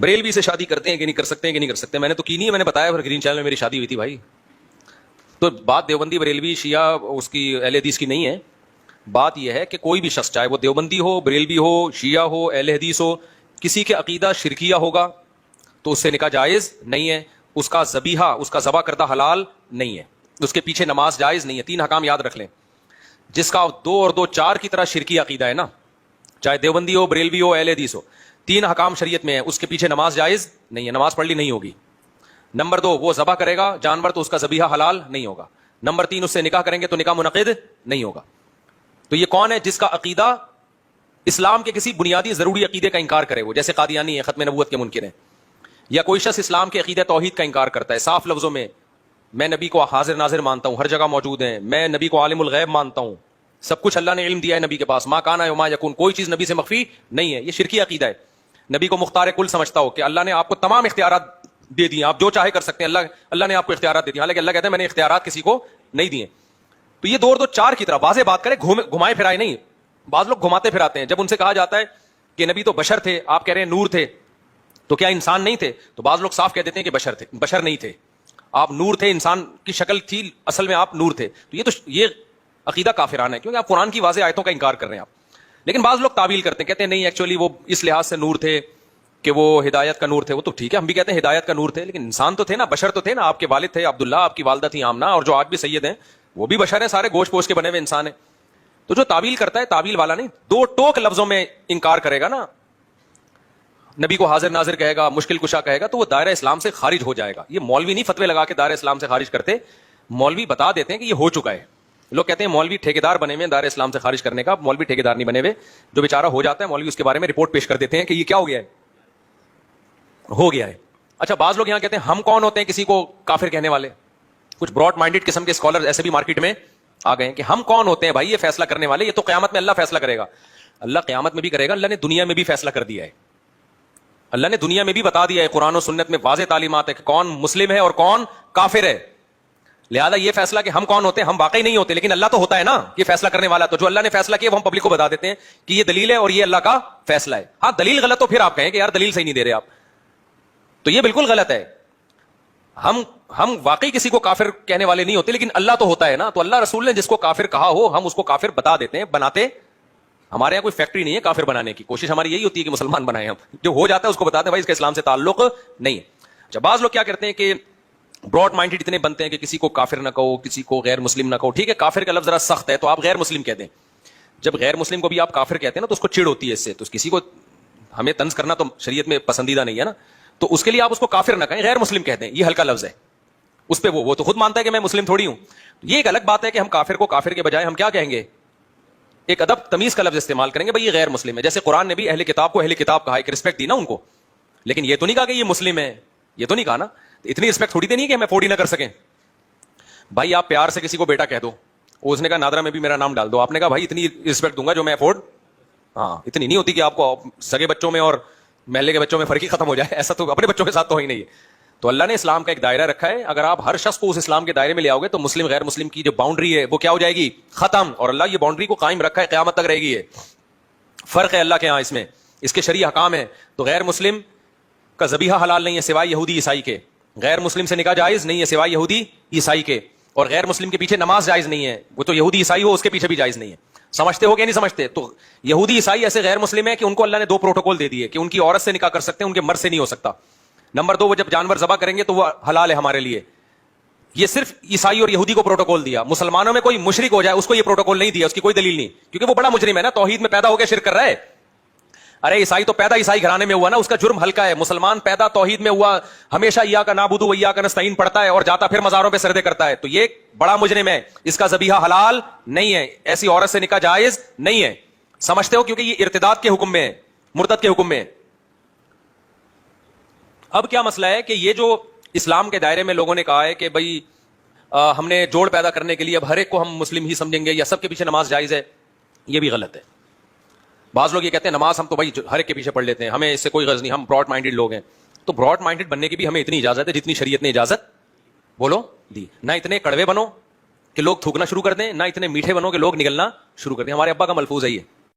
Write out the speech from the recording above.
بریلوی سے شادی کرتے ہیں کہ نہیں کر سکتے ہیں کہ نہیں کر سکتے؟ میں نے تو کی نہیں ہے، میں نے بتایا پھر گرین چینل میں میری شادی ہوئی تھی بھائی. تو بات دیوبندی بریلوی شیعہ اس کی اہل حدیث کی نہیں ہے. بات یہ ہے کہ کوئی بھی شخص چاہے وہ دیوبندی ہو، بریلوی ہو، شیعہ ہو، اہل حدیث ہو، کسی کے عقیدہ شرکیہ ہوگا تو اس سے نکاح جائز نہیں ہے. اس کا ذبیحہ، اس کا ذبح کردہ حلال نہیں ہے. اس کے پیچھے نماز جائز نہیں ہے. 3 احکام یاد رکھ لیں. جس کا 2 اور 2 4 کی طرح شرکی عقیدہ ہے نا، چاہے دیوبندی ہو، بریلوی ہو، اہل حدیث ہو، 3 احکام شریعت میں ہے. اس کے پیچھے نماز جائز نہیں ہے، نماز پڑھ لی نہیں ہوگی. نمبر 2، وہ ذبح کرے گا جانور تو اس کا ذبیحہ حلال نہیں ہوگا. نمبر 3، اس سے نکاح کریں گے تو نکاح منعقد نہیں ہوگا. تو یہ کون ہے؟ جس کا عقیدہ اسلام کے کسی بنیادی ضروری عقیدے کا انکار کرے، وہ جیسے قادیانی ہے، ختم نبوت کے منکر ہیں، یا کوئی شخص اسلام کے عقیدہ توحید کا انکار کرتا ہے صاف لفظوں میں، میں نبی کو حاضر ناظر مانتا ہوں، ہر جگہ موجود ہیں، میں نبی کو عالم الغیب مانتا ہوں، سب کچھ اللہ نے علم دیا ہے نبی کے پاس، ما کانا وما یکون، کوئی چیز نبی سے مخفی نہیں ہے. یہ شرکی عقیدہ ہے. نبی کو مختار کل سمجھتا ہو کہ اللہ نے آپ کو تمام اختیارات دے دیے، آپ جو چاہے کر سکتے ہیں، اللہ نے آپ کو اختیارات دے دیے، حالانکہ اللہ کہتا ہے میں نے اختیارات کسی کو نہیں دیے. تو یہ 2 اور 2 4 کی طرح واضح بات کرے، گھمائے پھرائے نہیں. بعض لوگ گھماتے پھراتے ہیں. جب ان سے کہا جاتا ہے کہ نبی تو بشر تھے، آپ کہہ رہے ہیں نور تھے، تو کیا انسان نہیں تھے؟ تو بعض لوگ صاف کہہ دیتے ہیں کہ بشر تھے. بشر نہیں تھے، آپ نور تھے، انسان کی شکل تھی، اصل میں آپ نور تھے. تو یہ عقیدہ کافرانہ ہے، کیونکہ آپ قرآن کی واضح آیتوں کا انکار کر رہے ہیں آپ. لیکن بعض لوگ تعویل کرتے ہیں، کہتے ہیں نہیں ایکچولی وہ اس لحاظ سے نور تھے کہ وہ ہدایت کا نور تھے. وہ تو ٹھیک ہے، ہم بھی کہتے ہیں ہدایت کا نور تھے، لیکن انسان تو تھے نا، بشر تو تھے نا. آپ کے والد تھے عبداللہ، آپ کی والدہ تھی آمنہ، اور جو آج بھی سید ہیں وہ بھی بشر ہیں، سارے گوشت پوش کے بنے ہوئے انسان ہیں. تو جو تعویل کرتا ہے، تعویل والا نہیں، 2 ٹوک لفظوں میں انکار کرے گا نا، نبی کو حاضر ناظر کہے گا، مشکل کشا کہے گا، تو وہ دائرہ اسلام سے خارج ہو جائے گا. یہ مولوی نہیں فتوے لگا کے دائرہ اسلام سے خارج کرتے، مولوی بتا دیتے ہیں کہ یہ ہو چکا ہے. لوگ کہتے ہیں مولوی ٹھیکیدار بنے ہوئے دائرہ اسلام سے خارج کرنے کا. مولوی ٹھیکیدار نہیں بنے ہوئے. جو بیچارہ ہو جاتا ہے مولوی، اس کے بارے میں رپورٹ پیش کر دیتے ہیں کہ یہ کیا ہو گیا ہے، ہو گیا ہے. اچھا، بعض لوگ یہاں کہتے ہیں ہم کون ہوتے ہیں کسی کو کافر کہنے والے؟ کچھ براڈ مائنڈڈ قسم کے اسکالر ایسے بھی مارکیٹ میں آ گئے ہیں کہ ہم کون ہوتے ہیں بھائی یہ فیصلہ کرنے والے؟ یہ تو قیامت میں اللہ فیصلہ کرے گا. اللہ قیامت میں بھی کرے گا، اللہ نے دنیا میں بھی فیصلہ کر دیا ہے. اللہ نے دنیا میں بھی بتا دیا ہے، قرآن و سنت میں واضح تعلیمات ہے کہ کون مسلم ہے اور کون کافر ہے. لہذا یہ فیصلہ کہ ہم کون ہوتے ہیں، ہم واقعی نہیں ہوتے، لیکن اللہ تو ہوتا ہے نا یہ فیصلہ کرنے والا. تو جو اللہ نے فیصلہ کیا وہ ہم پبلک کو بتا دیتے ہیں کہ یہ دلیل ہے اور یہ اللہ کا فیصلہ ہے. ہاں دلیل غلط تو پھر آپ کہیں کہ یار دلیل صحیح نہیں دے رہے آپ، تو یہ بالکل غلط ہے. ہم واقعی کسی کو کافر کہنے والے نہیں ہوتے، لیکن اللہ تو ہوتا ہے نا. تو اللہ رسول نے جس کو کافر کہا ہو ہم اس کو کافر بتا دیتے ہیں، بناتے. ہمارے یہاں کوئی فیکٹری نہیں ہے کافر بنانے کی، کوشش ہماری یہی ہوتی ہے کہ مسلمان بنائیں. ہم جو ہو جاتا ہے اس کو بتاتے ہیں بھائی اس کا اسلام سے تعلق نہیں ہے. اچھا، بعض لوگ کیا کرتے ہیں کہ براڈ مائنڈڈ اتنے بنتے ہیں کہ کسی کو کافر نہ کہو، کسی کو غیر مسلم نہ کہو. ٹھیک ہے، کافر کا لفظ ذرا سخت ہے تو آپ غیر مسلم کہتے ہیں. جب غیر مسلم کو بھی آپ کافر کہتے ہیں نا تو اس کو چڑ ہوتی ہے اس سے. تو کسی کو ہمیں طنز کرنا تو شریعت میں پسندیدہ نہیں ہے نا، تو اس کے لیے آپ اس کو کافر نہ کہیں، غیر مسلم کہتے ہیں. یہ ہلکا لفظ ہے، اس پہ وہ تو خود مانتا ہے کہ میں مسلم تھوڑی ہوں. یہ ایک الگ بات ہے کہ ہم کافر کو کافر کے بجائے ہم کیا کہیں گے، ایک ادب تمیز کا لفظ استعمال کریں گے، بھائی یہ غیر مسلم ہے. جیسے قرآن نے بھی اہل کتاب کو اہل کتاب کہا، ایک رسپیکٹ دی نا ان کو، لیکن یہ تو نہیں کہا کہ یہ مسلم ہے، یہ تو نہیں کہا نا. اتنی رسپیکٹ تھوڑی دینی ہے کہ ہمیں افورڈ ہی نہ کر سکیں. بھائی آپ پیار سے کسی کو بیٹا کہہ دو، اس نے کہا نادرا میں بھی میرا نام ڈال دو، آپ نے کہا بھائی اتنی رسپیکٹ دوں گا جو میں افورڈ. ہاں اتنی نہیں ہوتی کہ آپ کو سگے بچوں میں اور محلے کے بچوں میں فرق ہی ختم ہو جائے، ایسا تو اپنے بچوں کے ساتھ تو ہی نہیں ہے. تو اللہ نے اسلام کا ایک دائرہ رکھا ہے، اگر آپ ہر شخص کو اس اسلام کے دائرے میں لے آؤ گے تو مسلم غیر مسلم کی جو باؤنڈری ہے وہ کیا ہو جائے گی، ختم. اور اللہ یہ باؤنڈری کو قائم رکھا ہے، قیامت تک رہے گی. یہ فرق ہے اللہ کے ہاں، اس میں اس کے شرعی احکام ہیں. تو غیر مسلم کا ذبیحہ حلال نہیں ہے سوائے یہودی عیسائی کے، غیر مسلم سے نکاح جائز نہیں ہے سوائے یہودی عیسائی کے، اور غیر مسلم کے پیچھے نماز جائز نہیں ہے، وہ تو یہودی عیسائی ہو اس کے پیچھے بھی جائز نہیں ہے. سمجھتے ہو کہ نہیں سمجھتے؟ تو یہودی عیسائی ایسے غیر مسلم ہے کہ ان کو اللہ نے 2 پروٹوکول دے دیے کہ ان کی عورت سے نکاح کر سکتے ہیں، ان کے مرد سے نہیں ہو سکتا. نمبر 2، وہ جب جانور ذبح کریں گے تو وہ حلال ہے ہمارے لیے. یہ صرف عیسائی اور یہودی کو پروٹوکول دیا. مسلمانوں میں کوئی مشرک ہو جائے اس کو یہ پروٹوکول نہیں دیا، اس کی کوئی دلیل نہیں، کیونکہ وہ بڑا مجرم ہے نا، توحید میں پیدا ہو کے شرک کر رہا ہے. ارے عیسائی تو پیدا عیسائی گھرانے میں ہوا نا، اس کا جرم ہلکا ہے. مسلمان پیدا توحید میں ہوا، ہمیشہ ایاک نعبد و ایاک نستعین پڑھتا ہے اور جاتا پھر مزاروں پہ سجدے کرتا ہے، تو یہ بڑا مجرم ہے، اس کا ذبیحہ حلال نہیں ہے، ایسی عورت سے نکاح جائز نہیں ہے. سمجھتے ہو؟ کیونکہ یہ ارتداد کے حکم میں ہے، مرتد کے حکم میں ہے. اب کیا مسئلہ ہے کہ یہ جو اسلام کے دائرے میں لوگوں نے کہا ہے کہ بھائی ہم نے جوڑ پیدا کرنے کے لیے اب ہر ایک کو ہم مسلم ہی سمجھیں گے یا سب کے پیچھے نماز جائز ہے، یہ بھی غلط ہے. بعض لوگ یہ کہتے ہیں نماز ہم تو بھائی ہر ایک کے پیچھے پڑھ لیتے ہیں، ہمیں اس سے کوئی غرض نہیں، ہم براڈ مائنڈڈ لوگ ہیں. تو براڈ مائنڈڈ بننے کی بھی ہمیں اتنی اجازت ہے جتنی شریعت نے اجازت بولو دی. نہ اتنے کڑوے بنو کہ لوگ تھوکنا شروع کر دیں، نہ اتنے میٹھے بنو کہ لوگ نگلنا شروع کر دیں. ہمارے ابا کا ملفوظ ہے یہ.